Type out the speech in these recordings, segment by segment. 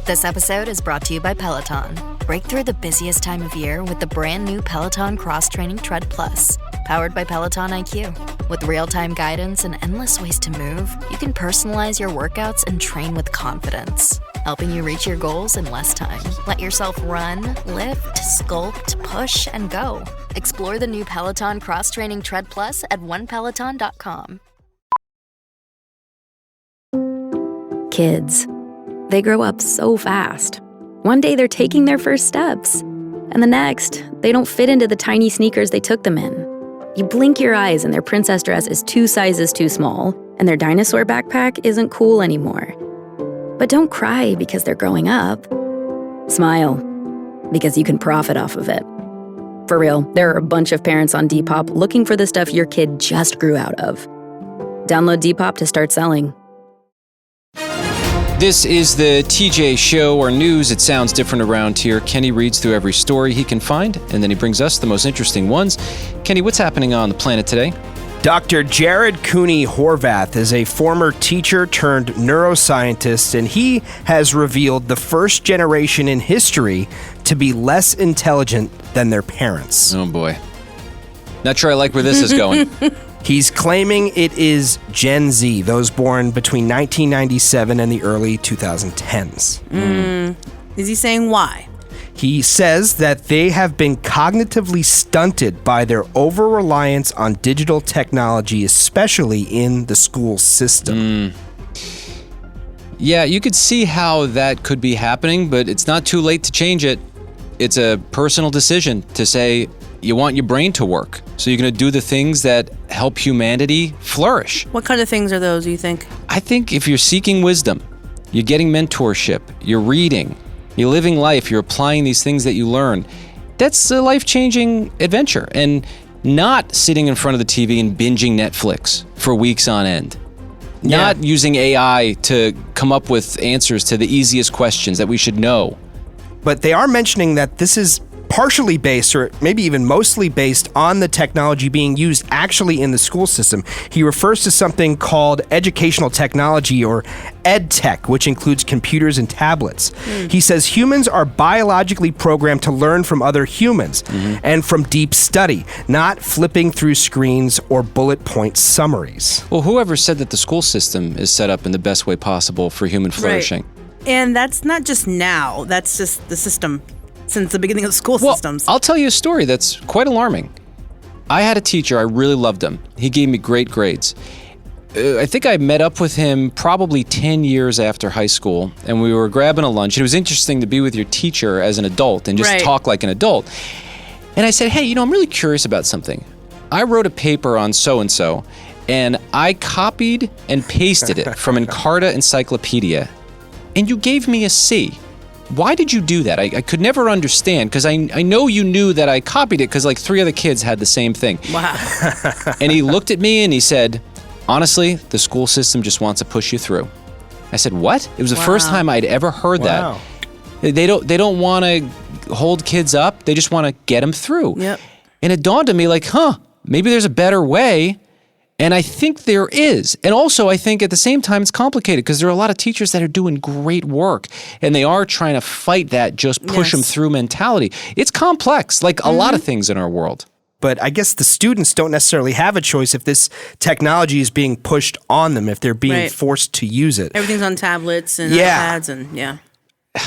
This episode is brought to you by Peloton. Break through the busiest time of year with the brand new Peloton Cross Training Tread Plus. Powered by Peloton IQ. With real-time guidance and endless ways to move, you can personalize your workouts and train with confidence, helping you reach your goals in less time. Let yourself run, lift, sculpt, push, and go. Explore the new Peloton Cross Training Tread Plus at onepeloton.com. Kids. They grow up so fast. One day they're taking their first steps, and the next, they don't fit into the tiny sneakers they took them in. You blink your eyes and their princess dress is 2 sizes too small, and their dinosaur backpack isn't cool anymore. But don't cry because they're growing up. Smile, because you can profit off of it. For real, there are a bunch of parents on Depop looking for the stuff your kid just grew out of. Download Depop to start selling. This is the TJ Show, or news. It sounds different around here. Kenny reads through every story he can find, and then he brings us the most interesting ones. Kenny, what's happening on the planet today? Dr. Jared Cooney Horvath is a former teacher turned neuroscientist, and he has revealed the first generation in history to be less intelligent than their parents. Oh, boy. Not sure I like where this is going. He's claiming it is Gen Z, those born between 1997 and the early 2010s. Is he saying why? He says that they have been cognitively stunted by their over-reliance on digital technology, especially in the school system. Yeah, you could see how that could be happening, but it's not too late to change it. It's a personal decision to say you want your brain to work. So you're going to do the things that help humanity flourish. What kind of things are those, you think? I think if you're seeking wisdom, you're getting mentorship, you're reading, you're living life, you're applying these things that you learn, that's a life-changing adventure. And not sitting in front of the TV and binging Netflix for weeks on end. Not using AI to come up with answers to the easiest questions that we should know. But they are mentioning that this is partially based, or maybe even mostly based, on the technology being used actually in the school system. He refers to something called educational technology, or ed tech, which includes computers and tablets. He says humans are biologically programmed to learn from other humans and from deep study, not flipping through screens or bullet point summaries. Well, whoever said that the school system is set up in the best way possible for human flourishing? Right. And that's not just now, that's just the system since the beginning of school systems. I'll tell you a story that's quite alarming. I had a teacher, I really loved him. He gave me great grades. I think I met up with him probably 10 years after high school, and we were grabbing a lunch. It was interesting to be with your teacher as an adult and just talk like an adult. And I said, hey, I'm really curious about something. I wrote a paper on so-and-so, and I copied and pasted it from Encarta Encyclopedia, and you gave me a C. Why did you do that? I could never understand, because I know you knew that I copied it because like 3 other kids had the same thing. Wow. And he looked at me and he said, honestly, the school system just wants to push you through. I said, what? It was the first time I'd ever heard that. They don't want to hold kids up. They just want to get them through. Yep. And it dawned on me like, maybe there's a better way. And I think there is. And also, I think at the same time, it's complicated because there are a lot of teachers that are doing great work and they are trying to fight that just push them through mentality. It's complex, like a lot of things in our world. But I guess the students don't necessarily have a choice if this technology is being pushed on them, if they're being forced to use it. Everything's on tablets and iPads and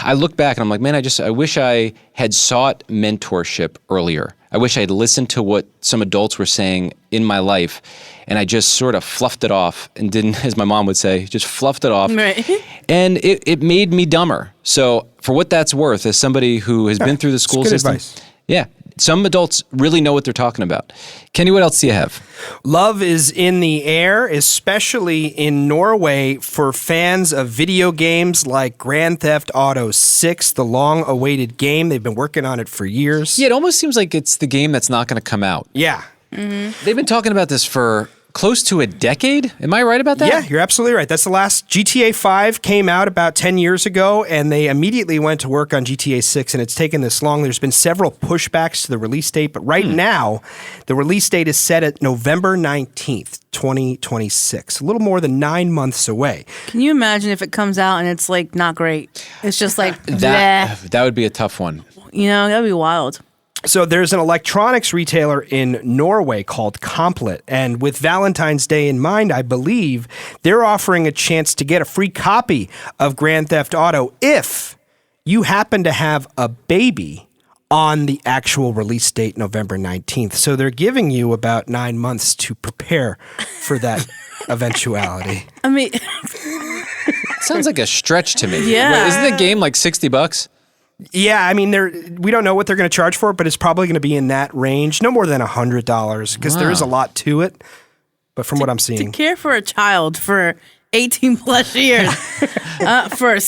I look back and I'm like, man, I wish I had sought mentorship earlier. I wish I had listened to what some adults were saying in my life, and I just sort of fluffed it off and didn't, as my mom would say, just fluffed it off. Right. And it made me dumber. So for what that's worth, as somebody who has been through the school system, some adults really know what they're talking about. Kenny, what else do you have? Love is in the air, especially in Norway, for fans of video games like Grand Theft Auto 6, the long-awaited game. They've been working on it for years. Yeah, it almost seems like it's the game that's not going to come out. Yeah. They've been talking about this for close to a decade. Am I right about that? Yeah, you're absolutely right. That's the last. GTA 5 came out about 10 years ago, and they immediately went to work on GTA 6, and it's taken this long. There's been several pushbacks to the release date, but right now, the release date is set at November 19th, 2026. A little more than 9 months away. Can you imagine if it comes out and it's like not great? It's just like that would be a tough one. You know, that'd be wild. So there's an electronics retailer in Norway called Complet, and with Valentine's Day in mind, I believe they're offering a chance to get a free copy of Grand Theft Auto if you happen to have a baby on the actual release date, November 19th. So they're giving you about 9 months to prepare for that eventuality. I mean, Sounds like a stretch to me. Yeah. Wait, isn't the game like $60? Yeah, I mean, we don't know what they're going to charge for it, but it's probably going to be in that range, no more than $100, because there is a lot to it. But from what I'm seeing, to care for a child for 18 plus years for a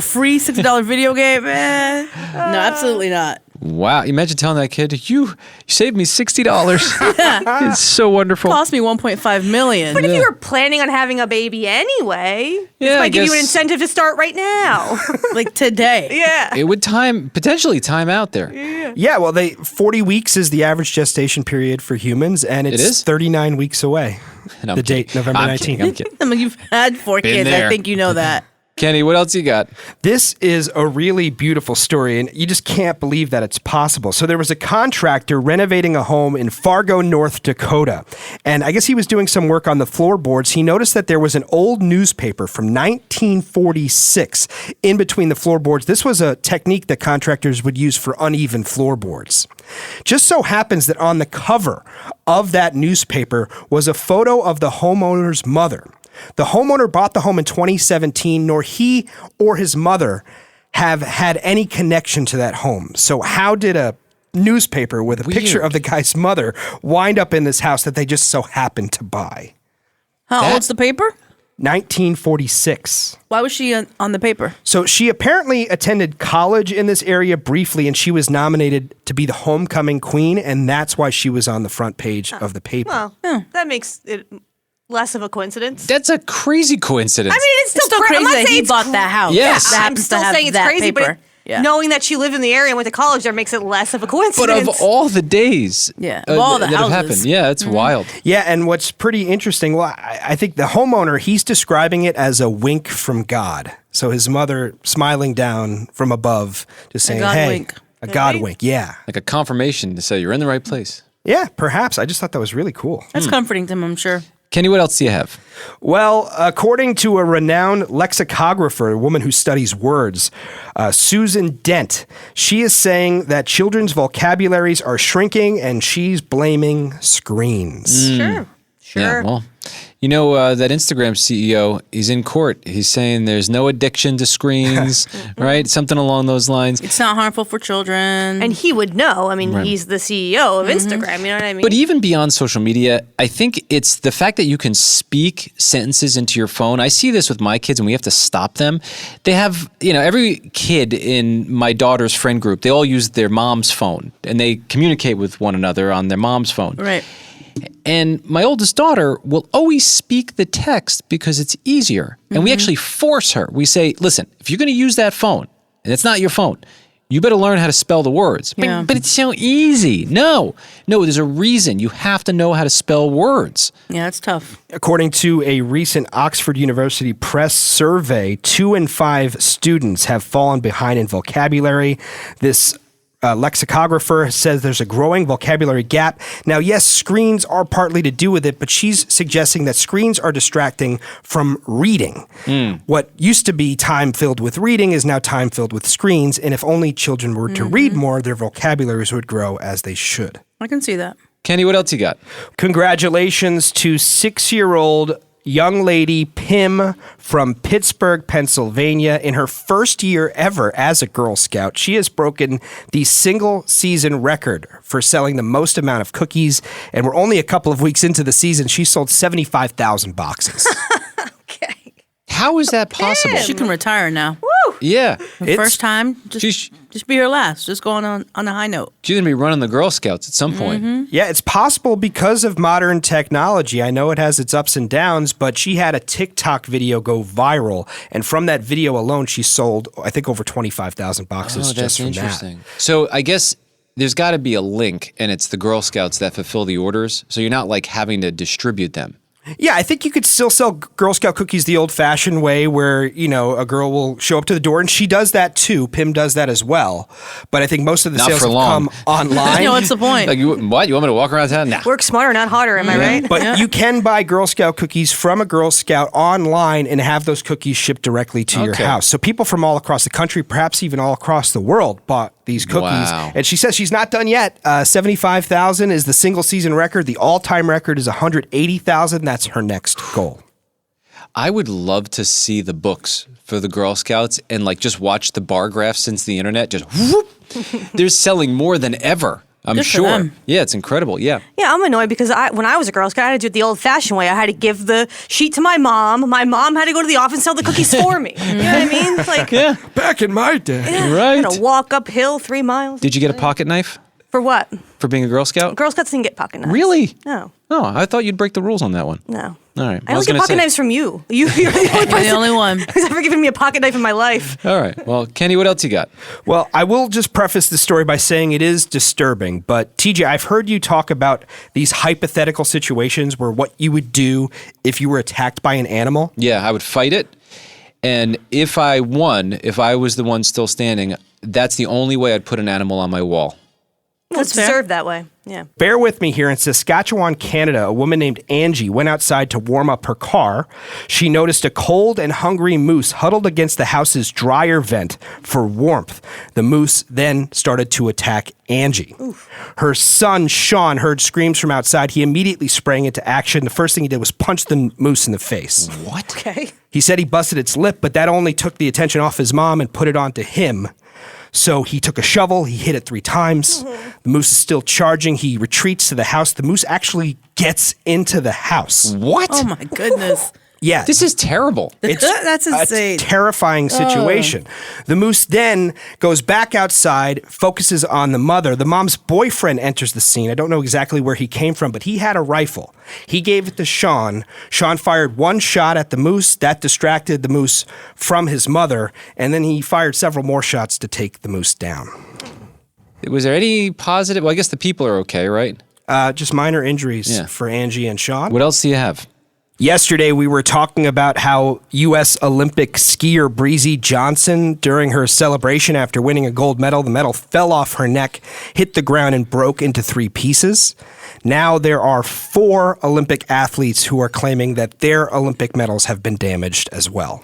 free $60 video game, no, absolutely not. Wow. Imagine telling that kid, you saved me $60. It's so wonderful. Cost me $1.5 million. But if you were planning on having a baby anyway, this might give you an incentive to start right now. Like today. Yeah. It would potentially time out there. yeah, well, 40 weeks is the average gestation period for humans, and it's It is? 39 weeks away. No, I'm The date, kidding. November I'm 19th. kidding, I'm kidding. I mean, you've had 4 Been kids. there. I think you know that. Kenny, what else you got? This is a really beautiful story, and you just can't believe that it's possible. So there was a contractor renovating a home in Fargo, North Dakota, and I guess he was doing some work on the floorboards. He noticed that there was an old newspaper from 1946 in between the floorboards. This was a technique that contractors would use for uneven floorboards. Just so happens that on the cover of that newspaper was a photo of the homeowner's mother. The homeowner bought the home in 2017, nor he or his mother have had any connection to that home. So how did a newspaper with a picture of the guy's mother wind up in this house that they just so happened to buy? How old's the paper? 1946. Why was she on the paper? So she apparently attended college in this area briefly, and she was nominated to be the homecoming queen, and that's why she was on the front page of the paper. Well, that makes it less of a coincidence. That's a crazy coincidence. I mean, it's still, Still crazy I'm not that saying he it's bought that house. Yes. That I'm happens still to have saying it's that crazy, paper. but knowing that she lived in the area and went to college there makes it less of a but coincidence. of all the days of all the that have houses. happened, yeah, it's wild. Yeah, and what's pretty interesting, well, I think the homeowner, he's describing it as a wink from God. So his mother smiling down from above, just saying, God hey, wink. a God wink, yeah. Like a confirmation to say you're in the right place. Yeah, perhaps. I just thought that was really cool. That's comforting to him, I'm sure. Kenny, what else do you have? Well, according to a renowned lexicographer, a woman who studies words, Susan Dent, she is saying that children's vocabularies are shrinking, and she's blaming screens. Sure. Yeah, well, you know, that Instagram CEO, he's in court. He's saying there's no addiction to screens, right? Something along those lines. It's not harmful for children. And he would know. I mean, he's the CEO of Instagram. You know what I mean? But even beyond social media, I think it's the fact that you can speak sentences into your phone. I see this with my kids, and we have to stop them. They have, every kid in my daughter's friend group, they all use their mom's phone, and they communicate with one another on their mom's phone. Right. And my oldest daughter will always speak the text because it's easier. And we actually force her. We say, listen, if you're going to use that phone, and it's not your phone, you better learn how to spell the words. Yeah. But it's so easy. No, there's a reason. You have to know how to spell words. Yeah, it's tough. According to a recent Oxford University Press survey, 2 in 5 students have fallen behind in vocabulary. This lexicographer says there's a growing vocabulary gap. Now, yes, screens are partly to do with it, but she's suggesting that screens are distracting from reading. What used to be time filled with reading is now time filled with screens, and if only children were to read more, their vocabularies would grow as they should. I can see that. Kenny, what else you got? Congratulations to 6-year-old young lady Pim from Pittsburgh, Pennsylvania. In her first year ever as a Girl Scout, she has broken the single season record for selling the most amount of cookies. And we're only a couple of weeks into the season. She sold 75,000 boxes. okay. How is that possible? She can retire now. Woo! Yeah. First time, just be her last. Just going on a high note. She's going to be running the Girl Scouts at some point. Yeah, it's possible because of modern technology. I know it has its ups and downs, but she had a TikTok video go viral. And from that video alone, she sold, I think, over 25,000 boxes just from that. So I guess there's got to be a link, and it's the Girl Scouts that fulfill the orders. So you're not like having to distribute them. Yeah, I think you could still sell Girl Scout cookies the old-fashioned way where, a girl will show up to the door, and she does that too. Pim does that as well. But I think most of the sales have come online. What's the point? Like, what? You want me to walk around town? Nah. Work smarter, not harder, am I right? But you can buy Girl Scout cookies from a Girl Scout online and have those cookies shipped directly to your house. So people from all across the country, perhaps even all across the world, bought these cookies. Wow. And she says she's not done yet. 75,000 is the single season record. The all-time record is 180,000. That's her next goal. I would love to see the books for the Girl Scouts and like just watch the bar graphs since the internet. Just whoop. They're selling more than ever. I'm Good for sure. them. Yeah, it's incredible. Yeah. Yeah, I'm annoyed because when I was a Girl Scout, I had to do it the old-fashioned way. I had to give the sheet to my mom. My mom had to go to the office and sell the cookies for me. You know what I mean? It's like, Back in my day. Right. I had to walk uphill 3 miles. Did you get a pocket knife For what? for being a Girl Scout? Girl Scouts didn't get pocket knives. Really? No. Oh, I thought you'd break the rules on that one. No. All right. I only get pocket knives from you. You're the only You're person the only one. who's ever given me a pocket knife in my life. All right. Well, Kenny, what else you got? Well, I will just preface the story by saying it is disturbing. But TJ, I've heard you talk about these hypothetical situations where what you would do if you were attacked by an animal. Yeah, I would fight it. And if I won, if I was the one still standing, that's the only way I'd put an animal on my wall. It's deserved that way. Yeah. Bear with me here. In Saskatchewan, Canada, a woman named Angie went outside to warm up her car. She noticed a cold and hungry moose huddled against the house's dryer vent for warmth. The moose then started to attack Angie. Oof. Her son, Sean, heard screams from outside. He immediately sprang into action. The first thing he did was punch the moose in the face. What? Okay. He said he busted its lip, but that only took the attention off his mom and put it onto him. So he took a shovel, he hit it 3 times. The moose is still charging. He retreats to the house. The moose actually gets into the house. What? Oh my goodness. Yeah. This is terrible. That's insane. A terrifying situation. The moose then goes back outside, focuses on the mother. The mom's boyfriend enters the scene. I don't know exactly where he came from, but he had a rifle. He gave it to Sean. Sean fired 1 shot at the moose. That distracted the moose from his mother, and then he fired several more shots to take the moose down. Was there any positive? Well, I guess the people are okay, right? Just minor injuries for Angie and Sean. What else do you have? Yesterday, we were talking about how U.S. Olympic skier Breezy Johnson, during her celebration after winning a gold medal, the medal fell off her neck, hit the ground, and broke into 3 pieces. Now there are 4 Olympic athletes who are claiming that their Olympic medals have been damaged as well.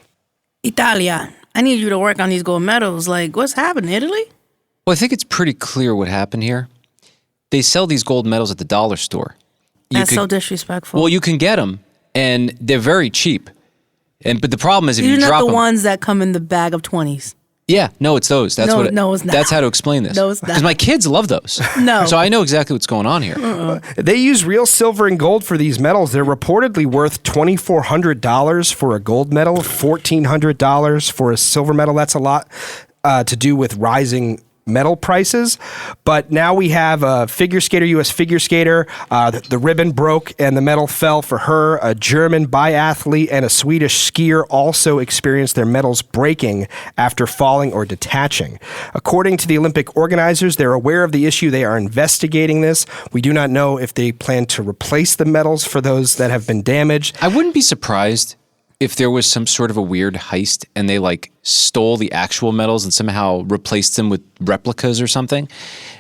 Italia, I need you to work on these gold medals. Like, what's happening, Italy? Well, I think it's pretty clear what happened here. They sell these gold medals at the dollar store. That's so disrespectful. Well, you can get them, and they're very cheap. But the problem is if you These are drop not the them, ones that come in the bag of 20s. Yeah, no, it's those. That's No, what. no, it's not. That's how to explain this. No, it's not. Because my kids love those. No. So I know exactly what's going on here. They use real silver and gold for these medals. They're reportedly worth $2,400 for a gold medal, $1,400 for a silver medal. That's a lot to do with rising metal prices. But now we have a figure skater, U.S. figure skater. The ribbon broke and the medal fell for her. A German biathlete and a Swedish skier also experienced their medals breaking after falling or detaching. According to the Olympic organizers, they're aware of the issue. They are investigating this. We do not know if they plan to replace the medals for those that have been damaged. I wouldn't be surprised if there was some sort of a weird heist and they like stole the actual medals and somehow replaced them with replicas or something.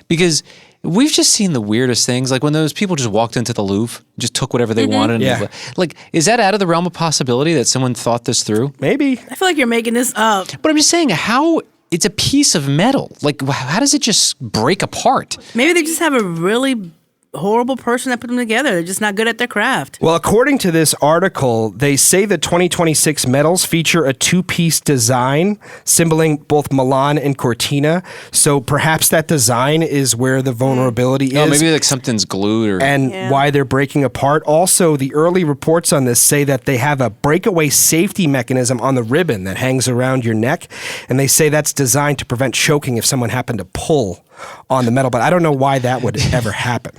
Because we've just seen the weirdest things. Like when those people just walked into the Louvre, just took whatever they wanted. Yeah. Like, is that out of the realm of possibility that someone thought this through? Maybe. I feel like you're making this up. But I'm just saying, how it's a piece of metal. Like, how does it just break apart? Maybe they just have a really horrible person that put them together. They're just not good at their craft. Well, according to this article, they say the 2026 medals feature a two-piece design symboling both Milan and Cortina. So perhaps that design is where the vulnerability is. Oh, maybe like something's glued or... And why they're breaking apart. Also, the early reports on this say that they have a breakaway safety mechanism on the ribbon that hangs around your neck. And they say that's designed to prevent choking if someone happened to pull on the medal, but I don't know why that would ever happen.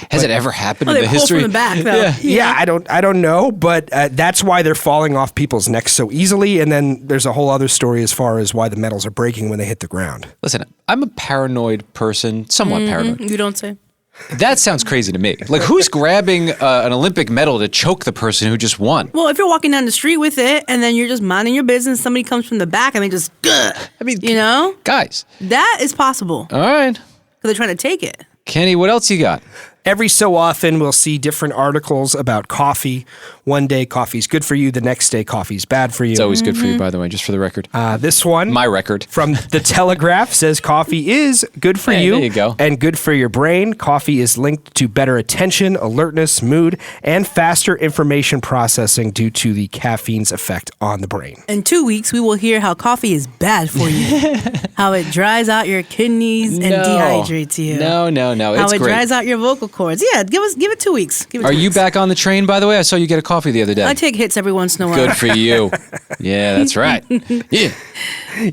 Has it ever happened in They the pull history? from the back, though. Yeah, I don't know, but that's why they're falling off people's necks so easily. And then there's a whole other story as far as why the medals are breaking when they hit the ground. Listen, I'm a paranoid person, somewhat paranoid. You don't say. That sounds crazy to me. Like, who's grabbing an Olympic medal to choke the person who just won? Well, if you're walking down the street with it and then you're just minding your business, somebody comes from the back and they just, I mean, you know, guys. that is possible. All right. Because they're trying to take it. Kenny, what else you got? Every so often, we'll see different articles about coffee. One day, coffee's good for you. The next day, coffee's bad for you. It's always good for you, by the way, just for the record. This one, My record. from The Telegraph, says coffee is good for Hey, you, there you go. and good for your brain. Coffee is linked to better attention, alertness, mood, and faster information processing due to the caffeine's effect on the brain. In 2 weeks, we will hear how coffee is bad for you, how it dries out your kidneys and dehydrates you. No. How It's it great. dries out your vocal cords. Yeah, give it 2 weeks. Give it Are 2 you weeks. back on the train, by the way? I saw you get a coffee the other day. I take hits every once in a while. Good for you. Yeah, that's right. Yeah.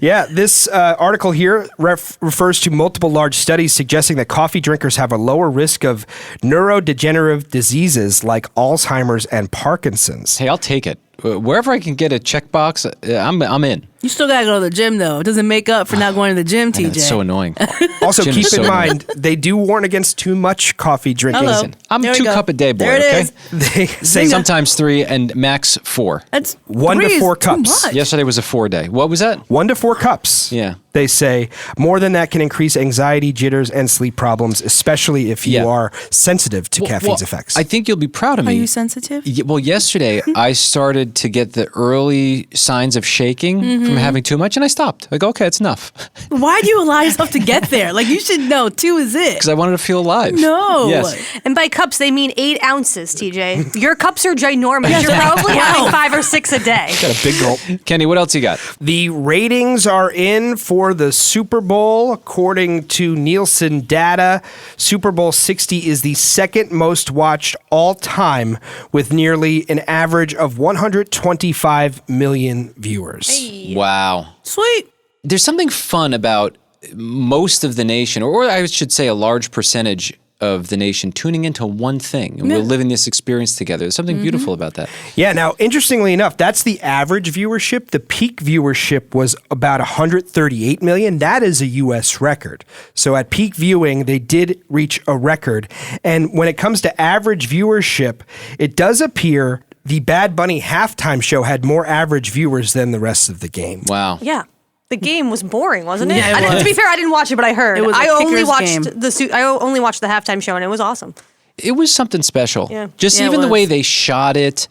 Yeah, this article here refers to multiple large studies suggesting that coffee drinkers have a lower risk of neurodegenerative diseases like Alzheimer's and Parkinson's. Hey, I'll take it. Wherever I can get a checkbox, I'm in. You still gotta go to the gym though. It doesn't make up for not going to the gym, TJ. It's so annoying. Also, Gym keep is in so mind, they do warn against too much coffee drinking. Hello. Listen, I'm There we 2 go. cup a day boy, There it okay? is. They say Sometimes 3 and max 4. That's 1 to 3 is 4 too cups. much. Yesterday was a 4 day. What was that? 1 to 4 cups. Yeah. They say more than that can increase anxiety, jitters, and sleep problems, especially if you Yeah. are sensitive to caffeine's effects. I think you'll be proud of me. Are you sensitive? Well, yesterday I started to get the early signs of shaking from having too much, and I stopped. I go, okay, it's enough. Why do you allow yourself to get there? Like, you should know 2 is it. Because I wanted to feel alive. No. Yes. And by cups, they mean 8 ounces, TJ. Your cups are ginormous. You're probably having 5 or 6 a day. Got a big gulp. Kenny, what else you got? The ratings are in for the Super Bowl. According to Nielsen data, Super Bowl 60 is the second most watched all time with nearly an average of 125 million viewers. Wow. Sweet. There's something fun about most of the nation, or I should say a large percentage of the nation tuning into one thing, and we're living this experience together. There's something beautiful about that. Yeah, now, interestingly enough, that's the average viewership. The peak viewership was about 138 million. That is a U.S. record. So at peak viewing, they did reach a record. And when it comes to average viewership, it does appear the Bad Bunny halftime show had more average viewers than the rest of the game. Wow. Yeah. The game was boring, wasn't it? Yeah, it was. To be fair, I didn't watch it, but I heard. It was a I only kicker's watched game. I only watched the halftime show, and it was awesome. It was something special. Yeah. Just Yeah, it even the was. way they shot it,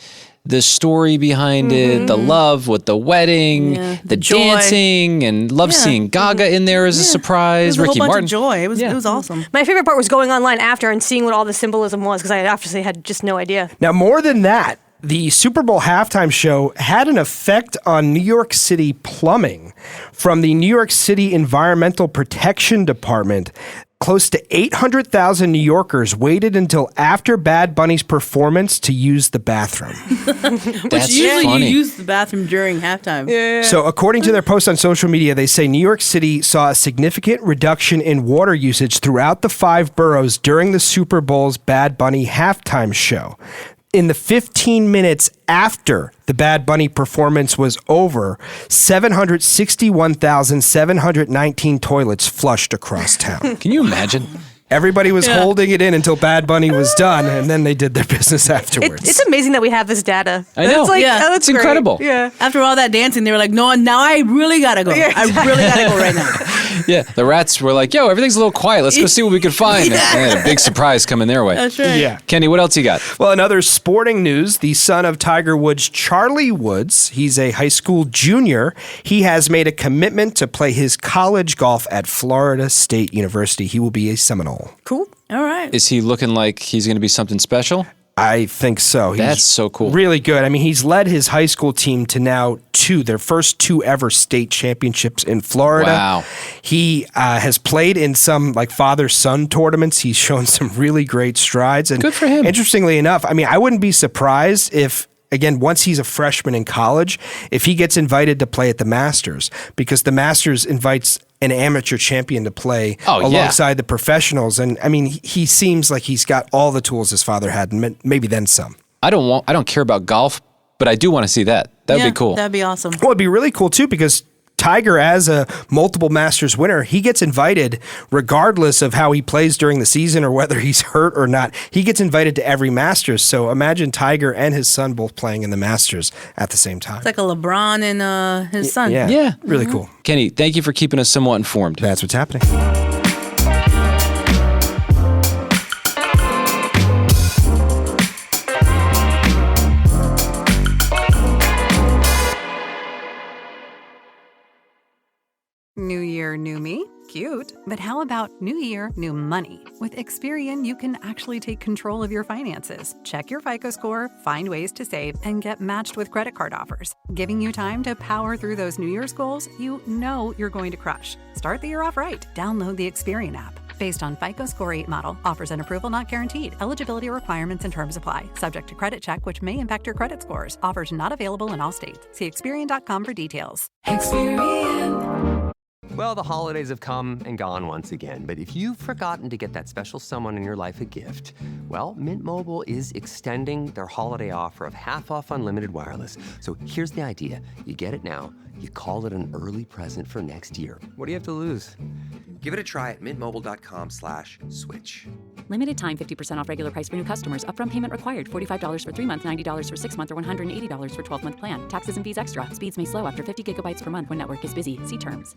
the story behind it, the love with the wedding, Yeah, the the joy. dancing, and love Yeah. seeing Gaga in there as a It surprise. was a Ricky whole bunch Martin. of joy. It was awesome. My favorite part was going online after and seeing what all the symbolism was, because I obviously had just no idea. Now, more than that, the Super Bowl halftime show had an effect on New York City plumbing. From the New York City Environmental Protection Department, close to 800,000 New Yorkers waited until after Bad Bunny's performance to use the bathroom. That's Usually funny. you use the bathroom during halftime. So according to their post on social media, they say New York City saw a significant reduction in water usage throughout the 5 boroughs during the Super Bowl's Bad Bunny halftime show. In the 15 minutes after the Bad Bunny performance was over, 761,719 toilets flushed across town. Can you imagine? Everybody was holding it in until Bad Bunny was done, and then they did their business afterwards. It's amazing that we have this data. I know. It's like, Yeah. oh, It's great. incredible. Yeah. After all that dancing, they were like, no, now I really gotta go. Yeah, I really gotta go right now. Yeah, the rats were like, yo, everything's a little quiet. Let's go see what we can find. And they had a big surprise coming their way. That's right. Yeah. Kenny, what else you got? Well, in other sporting news, the son of Tiger Woods, Charlie Woods, he's a high school junior. He has made a commitment to play his college golf at Florida State University. He will be a Seminole. Cool. All right. Is he looking like he's going to be something special? I think so. That's so cool. Really good. I mean, he's led his high school team to now their first 2 ever state championships in Florida. Wow. He has played in some like father-son tournaments. He's shown some really great strides. And good for him. Interestingly enough, I mean, I wouldn't be surprised if, again, once he's a freshman in college, if he gets invited to play at the Masters, because the Masters invites an amateur champion to play alongside the professionals. And I mean, he seems like he's got all the tools his father had, and maybe then some. I don't care about golf, but I do want to see that. That'd be cool. That'd be awesome. Well, it'd be really cool too, because Tiger, as a multiple Masters winner, he gets invited regardless of how he plays during the season or whether he's hurt or not. He gets invited to every Masters. So imagine Tiger and his son both playing in the Masters at the same time. It's like a LeBron and his son. Yeah. Really cool. Kenny, thank you for keeping us somewhat informed. That's what's happening. New year, new me? Cute. But how about new year, new money? With Experian, you can actually take control of your finances. Check your FICO score, find ways to save, and get matched with credit card offers, giving you time to power through those New Year's goals you know you're going to crush. Start the year off right. Download the Experian app. Based on FICO Score 8 model. Offers and approval not guaranteed. Eligibility requirements and terms apply. Subject to credit check, which may impact your credit scores. Offers not available in all states. See Experian.com for details. Well, the holidays have come and gone once again, but if you've forgotten to get that special someone in your life a gift, well, Mint Mobile is extending their holiday offer of half off unlimited wireless. So here's the idea. You get it now, you call it an early present for next year. What do you have to lose? Give it a try at mintmobile.com/switch. Limited time 50% off regular price for new customers. Upfront payment required. $45 for 3 months, $90 for 6 months, or $180 for 12-month plan. Taxes and fees extra. Speeds may slow after 50 gigabytes per month when network is busy. See terms.